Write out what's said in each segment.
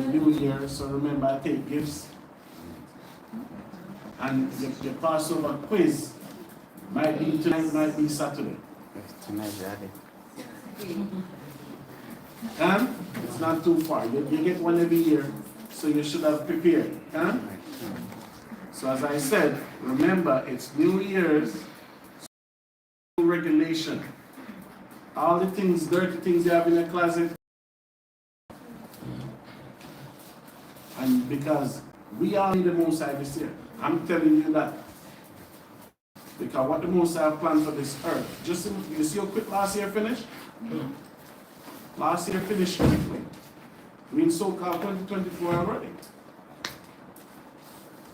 New Year, so remember I take gifts. And your Passover quiz might be tonight, might be Saturday. Tonight, And it's not too far. You get one every year, so you should have prepared. So as I said, remember it's New Year's regulation. All the things, dirty things you have in your closet. And because we are in the Most High this year, I'm telling you that. Because what the Most High planned for this earth, just you see how quick last year finished? Last year finished quickly. We're in so-called 2024 already.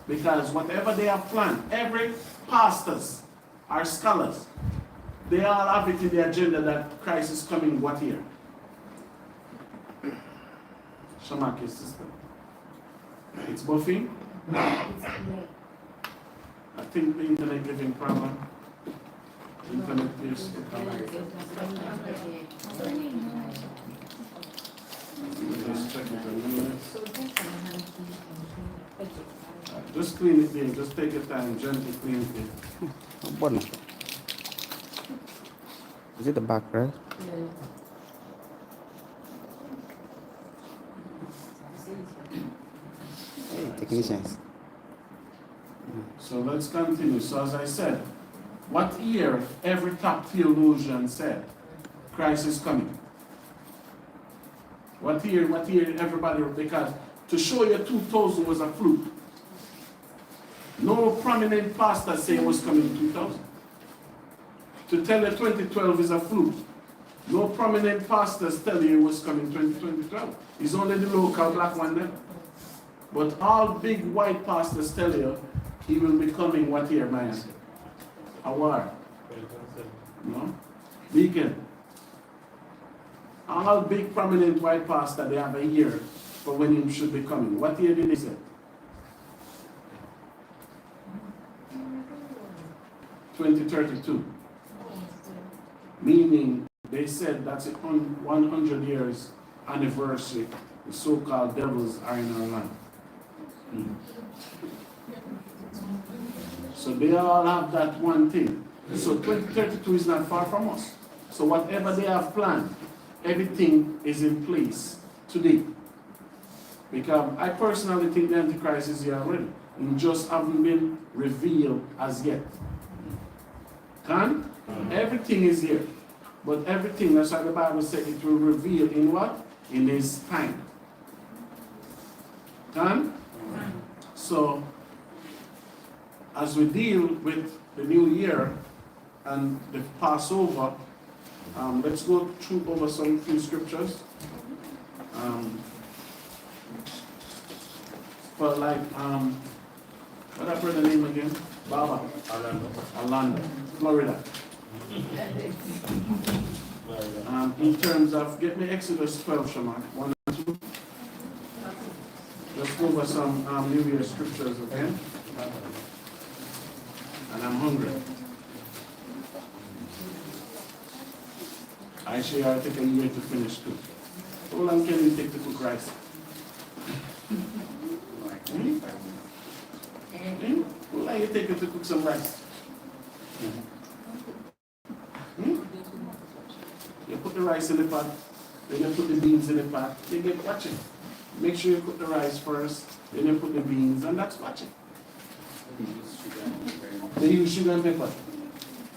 Because whatever they have planned, every pastors or scholars, they all have it in the agenda that Christ is coming what year? Shamaki sister. It's buffing. I think the internet giving problem. Internet is just clean it there, just take your time, gently clean it there. What? Is it the back, right? Hey, technicians. So let's continue. So as I said, what year every top theologian said Christ is coming? What year everybody, because to show you 2000 was a fluke. No prominent pastor say it was coming in 2000. To tell you 2012 is a fluke. No prominent pastors tell you it was coming 2012. It's only the local black one there. But all big white pastors tell you he will be coming what year, man? YAHAWAH. No? Deacon. All big prominent white pastors, they have a year for when he should be coming. What year did he say? 2032. Meaning, they said that's a 100 years anniversary. The so-called devils are in our land. So they all have that one thing. So 2032 is not far from us. So whatever they have planned, everything is in place today. Because I personally think the Antichrist is here already. It just haven't been revealed as yet. Everything is here. But everything, that's why the Bible said it will reveal in what? In His time. So, as we deal with the New Year and the Passover, let's go through over some few scriptures. For like, what I heard the name again? Baba. Orlando, Florida. In terms of, get me Exodus 12, Shaman. 1 and 2. Let's go over some New Year scriptures again. And I'm hungry. Actually, I'll take a year to finish cook. How long can you take to cook rice? How long you take to cook some rice? You put the rice in the pot, then you put the beans in the pot, you get watching. Make sure you put the rice first, then you put the beans, and that's watching. They use sugar and pepper.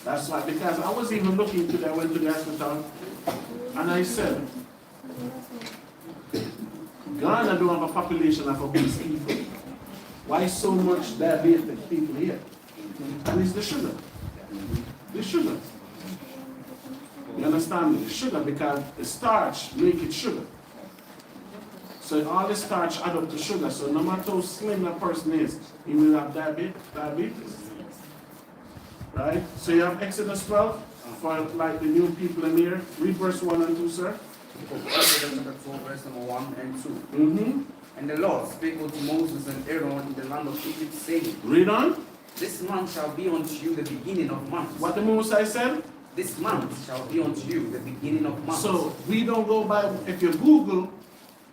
That's why, because I was even looking today, I went to the hospital, and I said, Ghana don't have a population of obese people. Why so much diabetic people here? And it's the sugar. The sugar. You understand me? The sugar, because the starch make it sugar. So all the starch add up to sugar. So no matter how slim a person is, he will have diabetes. Right? So you have Exodus 12 for like the new people in here. Read verse 1 and 2, sir. Exodus 12, verse number 1 and 2. And the Lord spake unto Moses and Aaron in the land of Egypt, saying, Read on. This month shall be unto you the beginning of months. What the Moses said? This month shall be unto you the beginning of months. So we don't go by, if you Google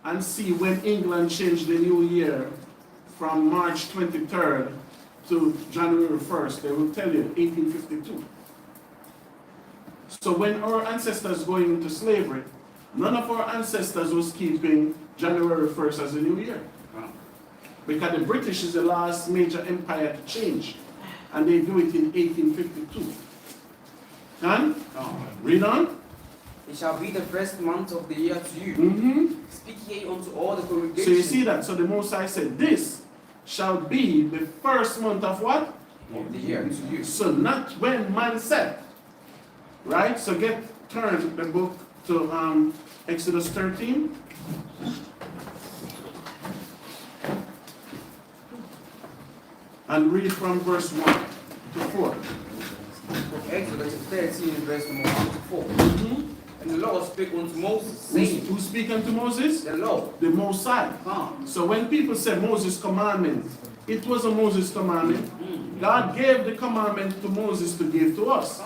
and see when England changed the new year from March 23rd to January 1st. They will tell you 1852. So when our ancestors going into slavery, none of our ancestors was keeping January 1st as a new year. Because the British is the last major empire to change. And they do it in 1852. Can? Read on. It shall be the first month of the year to you. Speak ye unto all the congregation. So you see that? So the Most High said, this shall be the first month of what? Of the year to you. So not when man said. Right? So turn the book to Exodus 13. And read from verse 1 to 4. Exodus 13, verse number 1 to 4. And the Lord spake unto Moses, saying, Who speak unto Moses? The Lord. The Most High. So when people say Moses' commandment, it was a Moses commandment. God gave the commandment to Moses to give to us.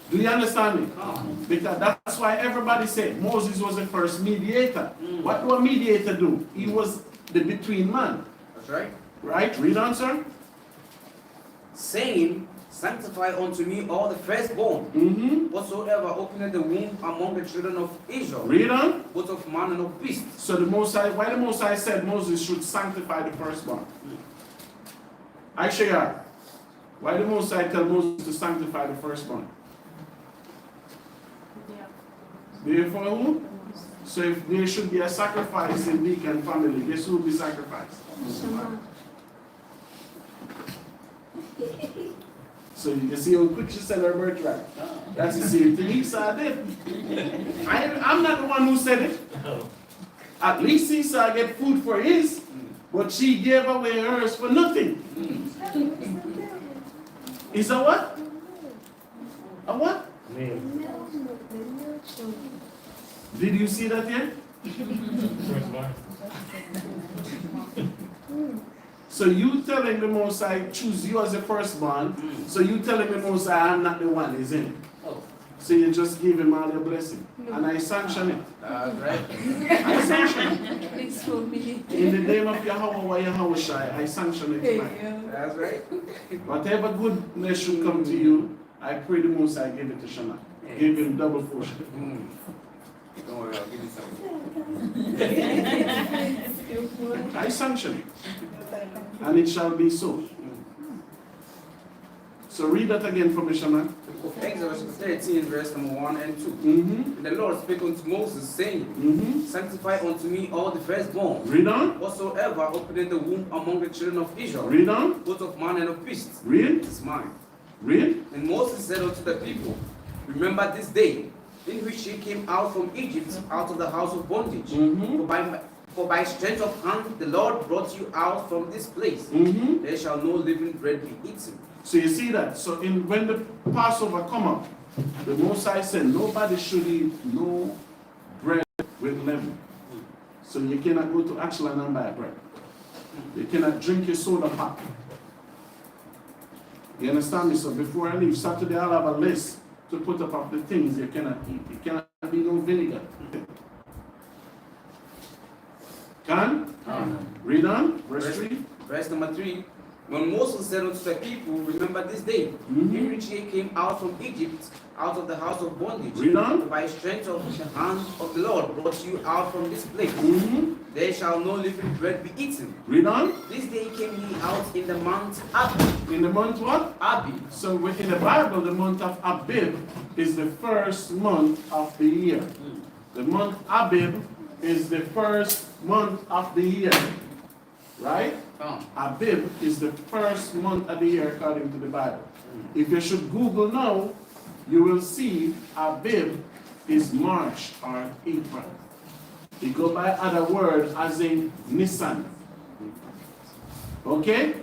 Do you understand me? Because that's why everybody said Moses was the first mediator. What do a mediator do? He was the between man. That's right. Right? Read on, sir. Saying, sanctify unto me all the firstborn, whatsoever openeth the womb among the children of Israel. Read on. Both of man and of beast. So the Most High, why the Most High said Moses should sanctify the firstborn? I share. Why the Most High tell Moses to sanctify the firstborn? Therefore who? So if there should be a sacrifice in Deacon family, guess who will be sacrificed? So you see how quick she said her birthright. That's the same thing Esau did. I'm not the one who said it. At least Esau get food for his, but she gave away hers for nothing. Is a what? A what? Did you see that yet? So you telling the Most High choose you as the firstborn. So you telling the Most High I'm not the one, is it? So you just give him all your blessing. And I sanction it. Right. I sanction it. In the name of Yahawah, YAHAWAH, I sanction it tonight. That's right. Whatever goodness should come to you, I pray the Most High give it to Shana. Give him double portion. Don't worry, I'll give you some. I sanction it. And it shall be so. So read that again for me, Shana. Exodus 13, verse number 1 and 2. And the Lord spake unto Moses, saying, sanctify unto me all the firstborn. Read on. Whatsoever openeth the womb among the children of Israel. Read on. Both of man and of beast. Read. Is mine. Read. And Moses said unto the people, remember this day, in which ye came out from Egypt, out of the house of bondage. For by strength of hand the Lord brought you out from this place. There shall no living bread be eaten. So you see that. So when the Passover come up, the Most High said nobody should eat no bread with leaven. So you cannot go to Ashland and buy bread. You cannot drink your soda pop. You understand me? So before I leave Saturday, I'll have a list to put up of the things you cannot eat. It cannot be no vinegar. Can? Read on. Verse 3. Verse number 3. When Moses said unto the people, remember this day, in which ye came out from Egypt, out of the house of bondage. Read on. By strength of the hand of the Lord brought you out from this place. There shall no living bread be eaten. Read on. This day came ye out in the month Abib. In the month what? Abib. So in the Bible, the month of Abib is the first month of the year. The month Abib is the first month of the year. Right? Abib is the first month of the year according to the Bible. If you should Google now, you will see Abib is March or April. It go by other words as in Nisan. Okay?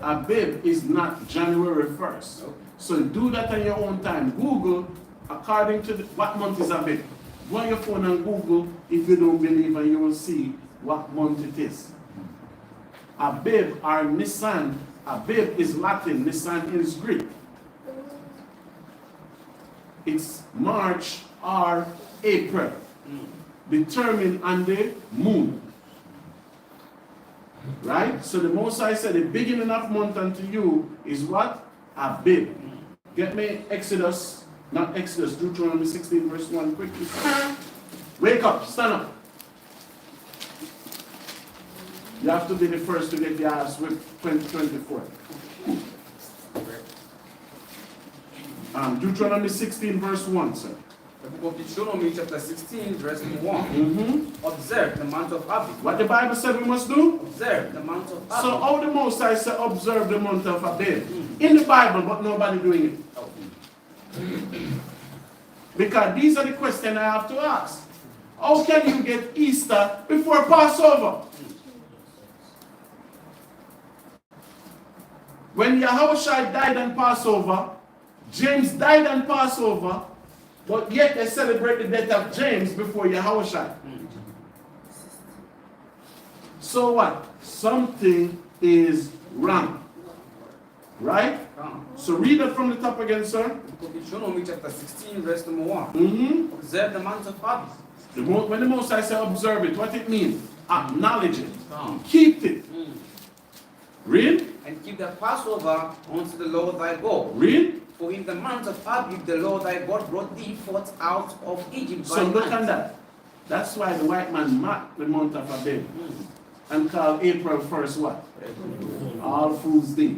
Abib is not January 1st. So do that on your own time. Google according to what month is Abib. Go on your phone and Google if you don't believe, and you will see what month it is. Abib or Nisan. Abib is Latin, Nisan is Greek. It's March or April. determined on the moon. Right? So the Most High said the beginning of month unto you is what? Abib. Get me Exodus, not Exodus, Deuteronomy 16 verse 1 quickly. Wake up, stand up. You have to be the first to get your ass whipped 2024. Deuteronomy 16 verse 1, sir. The book of Deuteronomy chapter 16 verse 1. Observe the month of Abib. What the Bible said we must do? Observe the month of Abib. So how the Most High said observe the month of Abib? In the Bible, but nobody doing it. Because these are the questions I have to ask. How can you get Easter before Passover? When YAHAWAH died on Passover, James died on Passover, but yet they celebrate the death of James before YAHAWAH. So what? Something is wrong. Right? So read it from the top again, sir. Deuteronomy chapter 16 verse number 1. Observe the month of Abib. When the Most High says observe it, what it means? Acknowledge it. Keep it. Read. And keep the Passover unto the Lord thy God. Read. For in the month of Abib the Lord thy God brought thee forth out of Egypt. So look at that. That's why the white man marked the month of Abib and called April 1st what? All Fool's Day.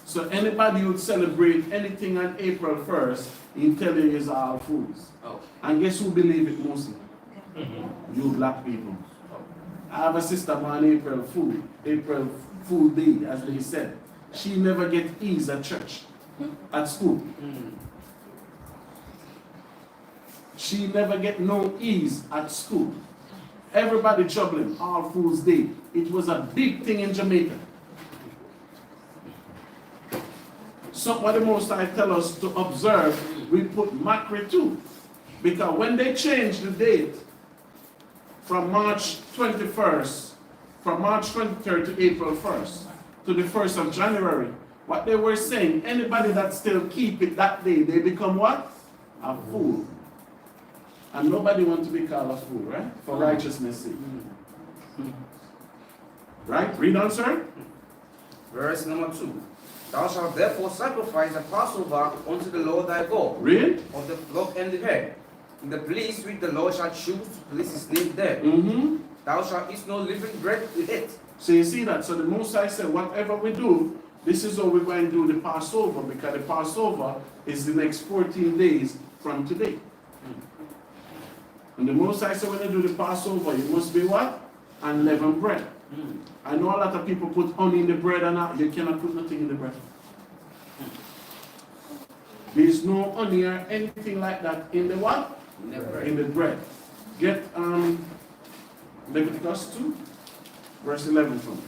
So anybody who would celebrate anything on April 1st, he'll tell you is all fools. And guess who believe it mostly? You black people. I have a sister born April Fool Day, as they said. She never get ease at church, at school. She never get no ease at school. Everybody troubling, All Fool's Day. It was a big thing in Jamaica. So what the Most High tell us to observe, we put Makri too. Because when they changed the date from March 21st, from March 23rd to April 1st, to the 1st of January, what they were saying, anybody that still keep it that day, they become what? A fool. And nobody wants to be called a fool, right? For righteousness' sake. Right? Read on, sir. Verse number 2. Thou shalt therefore sacrifice a Passover unto the Lord thy God. Read. Of the flock and the herd. In the place which the Lord shall choose to place his name there. Thou shalt eat no living bread with it. So you see that? So the Most High said, whatever we do, this is how we're going to do the Passover, because the Passover is the next 14 days from today. And the Most High said, when you do the Passover, you must be what? Unleavened bread. I know a lot of people put honey in the bread and you cannot put nothing in the bread. There's no honey or anything like that in the what? In the bread. Get Leviticus 2, verse 11 from it.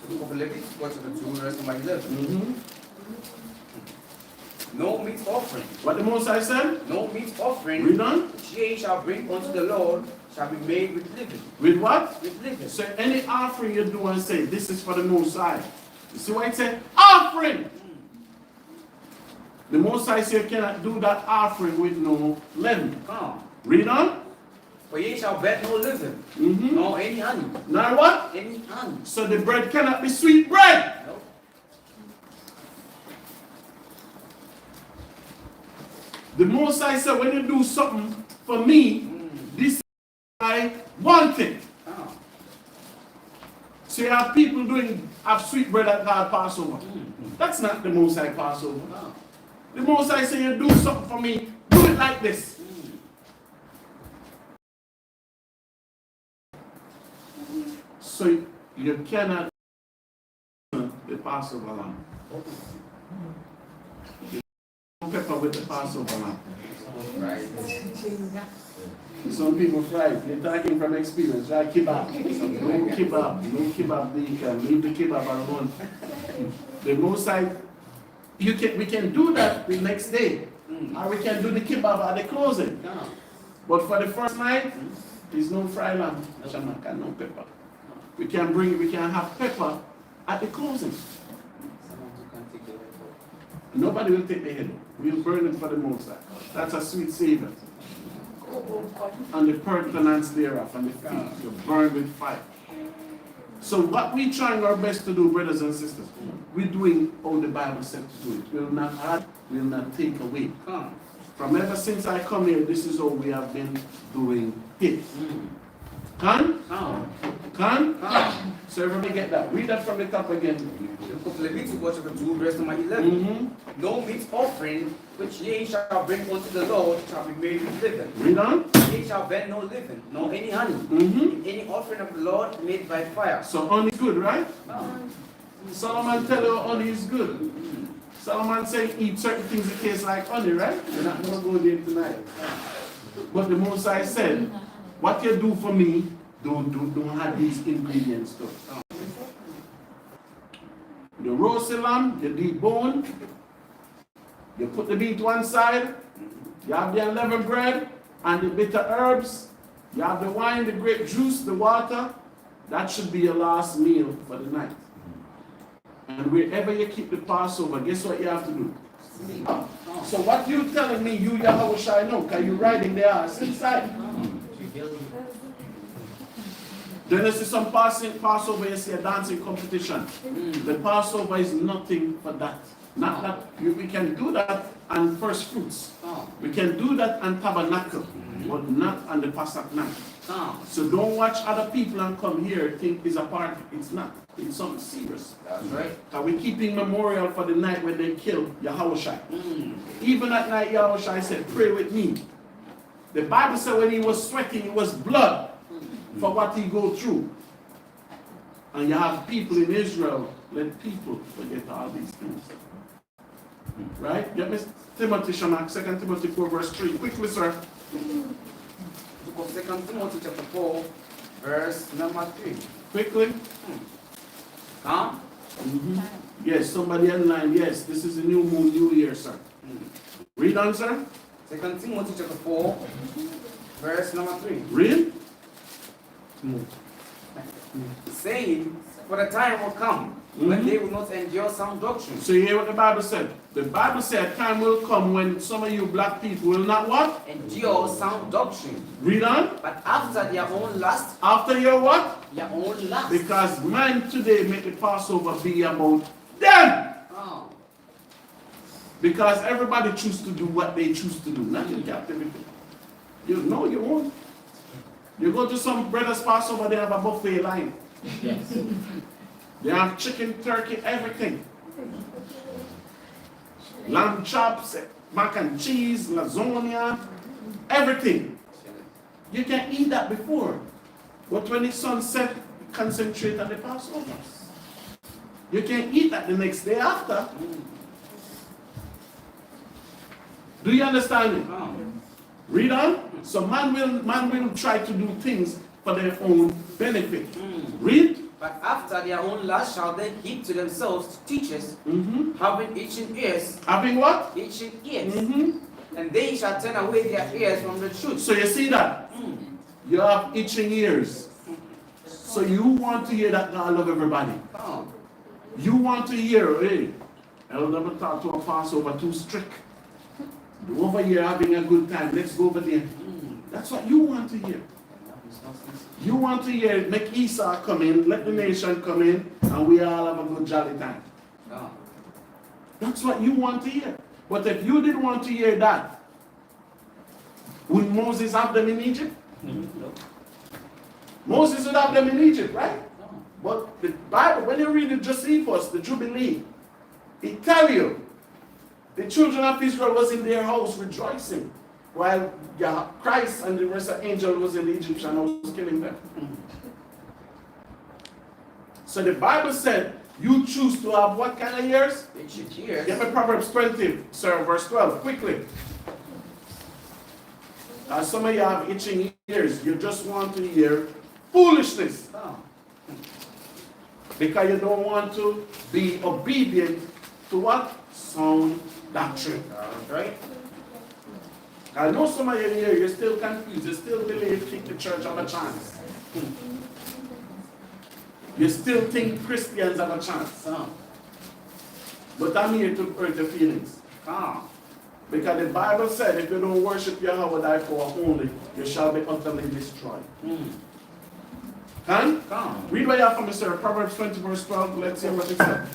The book of Leviticus, chapter 2, verse number 11. No meat offering. What the Most High said? No meat offering. Read on. Which ye shall bring unto the Lord shall be made with living. With what? With living. So any offering you do and say, this is for the Most High. You see what it said? Offering! The Most High said you cannot do that offering with no leaven. Read on. For ye shall bet no leaven, nor any honey. Now what? Any honey. So the bread cannot be sweet bread. No. The Most High said, when you do something for me, this is I want it. So you have people have sweet bread at God Passover. That's not the Most High Passover. The Most High said, you do something for me, do it like this. So you cannot the Passover lamb. Pepper with the Passover lamb. Right. Some people fry it. They're talking from experience. Try kebab. No kebab. Leave the kebab alone. The Most High, we can do that the next day. Or we can do the kebab at the closing. But for the first night, there's no fry lamb. No pepper. We can have pepper at the closing. Nobody will take the head. We'll burn it for the Most High. That's a sweet savor. and the purtenance thereof, and the feet, you're burned with fire. So what we trying our best to do, brothers and sisters, we're doing all the Bible said to do it. We'll not add, we'll not take away. From ever since I come here, this is how we have been doing it. Can? So everybody get that. Read that from the top again. The book of Leviticus chapter 2, verse number 11. No meat offering which ye shall bring unto the Lord shall be made with leaven. Read on. Ye shall burn no leaven, nor any honey, in any offering of the Lord made by fire. So honey is good, right? Solomon tell you honey is good. Solomon said eat certain things that taste like honey, right? We're not going to go there tonight. But the Most High said, what you do for me, don't have these ingredients to it. You roast the lamb, you debone, you put the meat one side, you have the unleavened bread and the bitter herbs, you have the wine, the grape juice, the water. That should be your last meal for the night. And wherever you keep the Passover, guess what you have to do? Sleep. So what you telling me, you Yahawah know, because you're riding the ass inside. Then you see some Passover, you see a dancing competition. The Passover is nothing for that. Not that we can do that on first fruits. We can do that on tabernacle, but not on the Passover night. So don't watch other people and come here think it's a party. It's not. It's something serious. That's right. We're keeping memorial for the night when they killed Yahawah. Even that night Yahawah said, pray with me. The Bible said when he was sweating, it was blood for what he go through. And you have people in Israel, let people forget all these things. Right? Get me Timothy, Shamak, 2 Timothy 4 verse 3. Quickly, sir. Book of 2 Timothy chapter 4, verse number 3. Quickly. Yes, somebody online. Yes, this is a new moon, new year, sir. Read on, sir. 2 Timothy chapter 4, verse number 3. Read. Saying, for the time will come when they will not endure sound doctrine. So you hear what the Bible said? The Bible said time will come when some of you black people will not what? Endure sound doctrine. Read on. But after their own lust. After your what? Their own lust. Because man today make the Passover be about them. Because everybody choose to do what they choose to do, not in captivity. You know you won't. You go to some brothers' Passover, they have a buffet line. Yes. They have chicken, turkey, everything. Lamb chops, mac and cheese, lasagna, everything. You can eat that before. But when the sun set, concentrate on the Passover. You can eat that the next day after. Do you understand it? Read on. So man will try to do things for their own benefit. Read. But after their own lust shall they heap to themselves teachers, having itching ears. Having what? Itching ears. And they shall turn away their ears from the truth. So you see that? You have itching ears. So you want to hear that God love everybody. You want to hear, hey, I'll never talk to a Passover too strict. You're over here having a good time. Let's go over there. That's what you want to hear. You want to hear, make Esau come in, let the nation come in, and we all have a good jolly time. That's what you want to hear. But if you didn't want to hear that, would Moses have them in Egypt? Moses would have them in Egypt, right? But the Bible, when you read the Josephus, the Jubilee, it tells you the children of Israel was in their house rejoicing, while Christ and the rest of the angels was in the Egyptian house killing them. So the Bible said, you choose to have what kind of ears? Itching ears. Give me Proverbs 20, sir, verse 12, quickly. Some of you have itching ears. You just want to hear foolishness. Because you don't want to be obedient to what? Sound doctrine. Right? I know some of you here, you're still confused. You still believe think the church have a chance. You still think Christians have a chance. But I'm here to hurt your feelings. Because the Bible said, if you don't worship Yahweh thy power only, you shall be utterly destroyed. Can? Come. Read what you have from me, sir. Proverbs 20 verse 12. Let's hear what it says.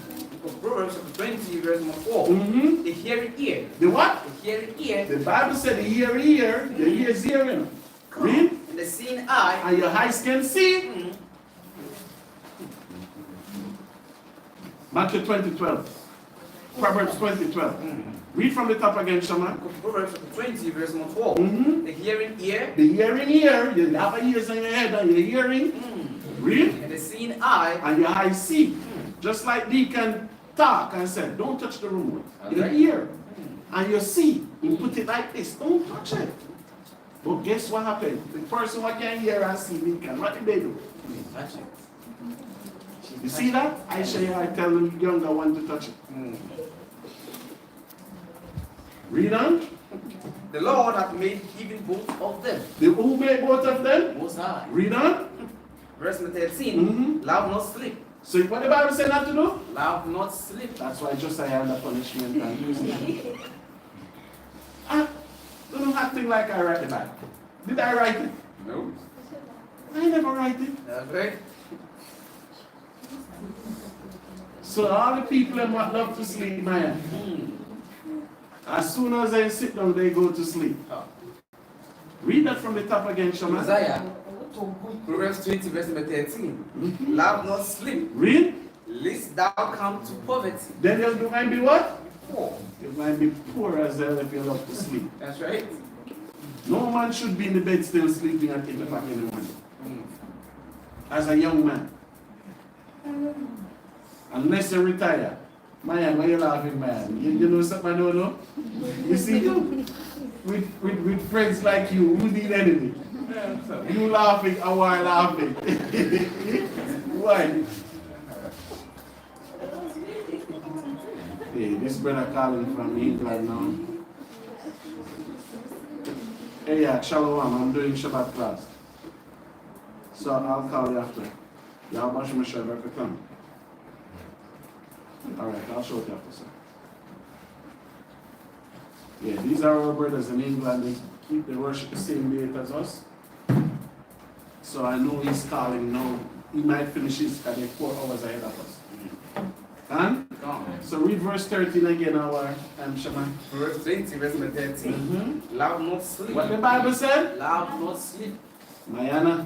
Proverbs 20 verse number 4. Mm-hmm. The hearing ear. The what? The hearing ear. The Bible said the hearing ear, your ears hearing. Read. And the seeing eye. And your eyes can see. Matthew 20:12. Proverbs 20:12. Read from the top again, Shaman. Proverbs 20 verse number 12. The hearing ear. The hearing ear, you have ears on your head and you're hearing. Read. And the seeing eye. And your eyes see. Just like Deacon talk and said, don't touch the remote. Your ear. And you see. You put it like this. Don't touch it. But guess what happened? The person who can hear and see Deacon, what did they do? Touch it. You see that? I tell the younger one to touch it. Read on. The Lord hath made even both of them. Who made both of them? Most High. Read on. Verse 13. Thou not sleep. So what the Bible say not to do? Thou not sleep. That's why just I had the punishment and don't acting like I write the Bible. Did I write it? No. I never write it. That's right. So all the people that love to sleep, man. As soon as they sit down, they go to sleep. Read that from the top again, Shaman. Isaiah. Proverbs 20 verse number 13. Thou not sleep. Read. Lest thou come to poverty. Then you might be what? Poor. You might be poor as well if you love to sleep. That's right. No man should be in the bed still sleeping at 8 o'clock in the morning. As a young man. Unless you retire. Man, why you laughing, man? You know something I don't know? You see, with friends like you, who need enemy? You laughing, I want laughing. Why? Hey, this brother calling from England now. Hey, yeah, Shalom, I'm doing Shabbat class. So I'll call you after. Yahweh Shabbat to come. Alright, I'll show it after, sir. Yeah, these are our brothers in England. They worship the same date as us. So I know he's calling now. He might finish his study 4 hours ahead of us. And? So read verse 13 again, our Shaman. Verse 20, verse 13. Thou not sleep. What the Bible said? Thou not sleep. Mayana.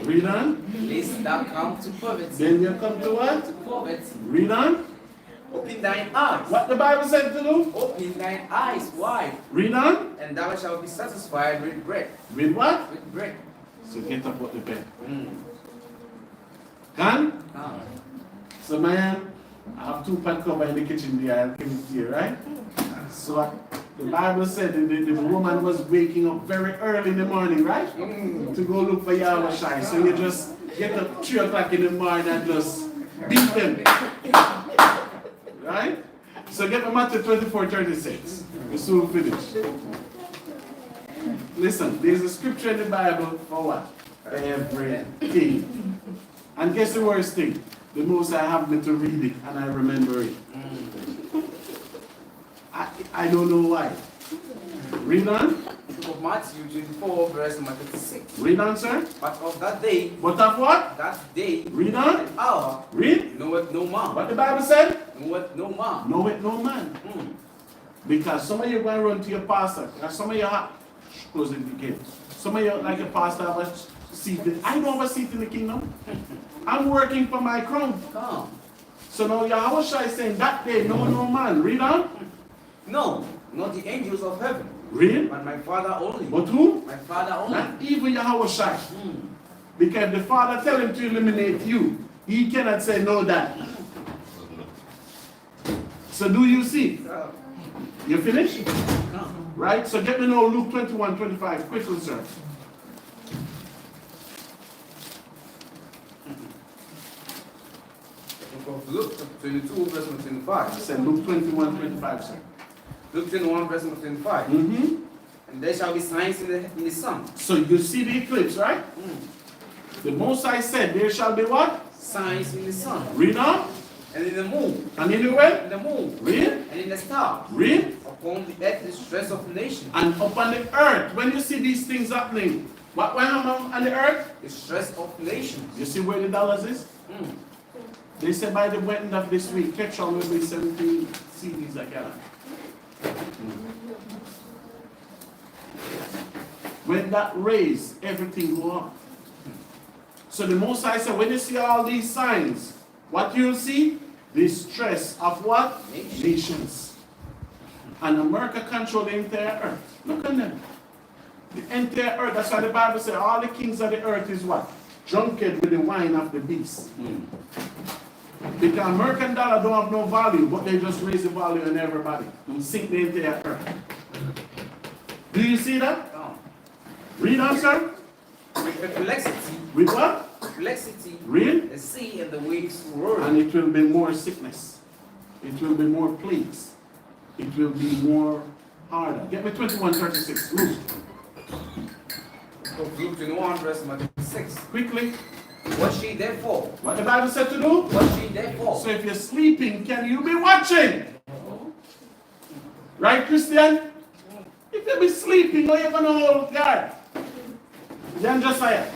Read on. Lest thou come to poverty. Then you come to what? To poverty. Read on. Open thine eyes. What the Bible said to do? Open thine eyes wide. Read on. And thou shalt be satisfied with bread. With what? With bread. So get up with the pen. Can? Come. So man, I have 2 pot cover in the kitchen there. I'll give it to you, right? So the Bible said the woman was waking up very early in the morning, right? To go look for YAHWAH. So you just get up 3 o'clock in the morning and just beat them. Right? So get them Matthew 24:36. We'll soon finish. Listen, there's a scripture in the Bible for what? Everything. And guess the worst thing? The most I have me to read it and I remember it. I don't know why. Read on. Of Matthew 24, verse number 36. Read on, sir. But of that day, But of what? that day, Read on. and hour, Read. knoweth no man. What the Bible said? Knoweth no man. Know it no man. Because some of you going to run to your pastor. And some of you have closing the gate. Some of you, like your pastor, have a seat. I don't have a seat in the kingdom. I'm working for my crown. Come. So now YAHWAH is saying that day, no man. Read on. No, not the angels of heaven, Read. but my Father only. But who? My Father only. Not even YAHWAH. Because the Father tell him to eliminate you. He cannot say no that. So do you see? You finished? Come. Right? So get me now Luke 21:25. Quickly, sir. Luke 22, verse 25. I said Luke 21:25, sir. Luke 21, verse 25. And there shall be signs in the sun. So you see the eclipse, right? The Most High said, there shall be what? Signs in the sun. Read on. And in the moon. And in the what? In the moon. Read. And in the stars. Read. Upon the earth the stress of nations. And upon the earth, when you see these things happening, what went on the earth? The stress of nations. You see where the dollars is? Mm. They say by the end of this week, petrol will be 17 CDs a gallon. When that raise, everything go up. So the Most High said, when you see all these signs, what you'll see? The stress of what? Nations. And America control the entire earth. Look at them. The entire earth. That's why the Bible says all the kings of the earth is what? Drunkard with the wine of the beast. Because American dollar don't have no value, but they just raise the value on everybody and sink the entire earth. Do you see that? No. Read on, sir. With perplexity. With what? Perplexity. Read. The sea and the waves roar. And it will be more sickness. It will be more plagues. It will be more harder. Get me 21:36. Luke. Luke 21, verse 6. Quickly. What she therefore? What the Bible said to do? What she therefore? So if you're sleeping, can you be watching? Right, Christian? If you be sleeping, how you going to hold guard? Then Josiah.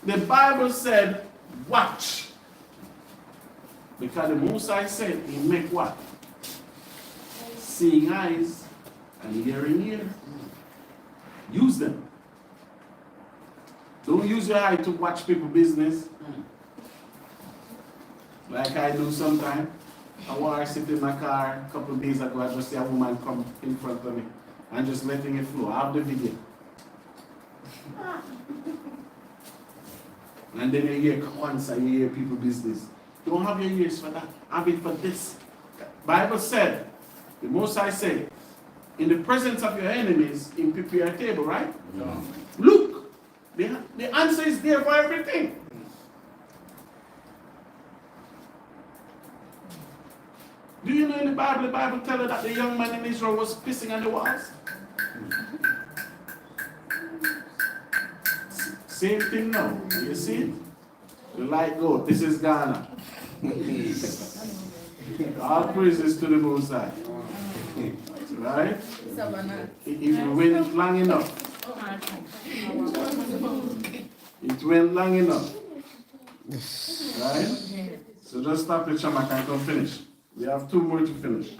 The Bible said, watch. Because the Most High said, he make what? Seeing eyes and hearing ear. Use them. Don't use your eye to watch people's business. Like I do sometimes. I was sitting in my car a couple of days ago, I just see a woman come in front of me and just letting it flow. I have the video. And then you hear once and you hear people's business. Don't have your ears for that. Have it for this. Bible said, the Most High said, in the presence of your enemies, in prepare a table, right? Yeah. Look, the answer is there for everything. Do you know in the Bible tells us that the young man in Israel was pissing on the walls? Same thing now. You see it? The light go. This is Ghana. All praises to the Most High. Right? If you went long enough. It went long enough. Right? So just stop the chamak and come finish. We have 2 more to finish.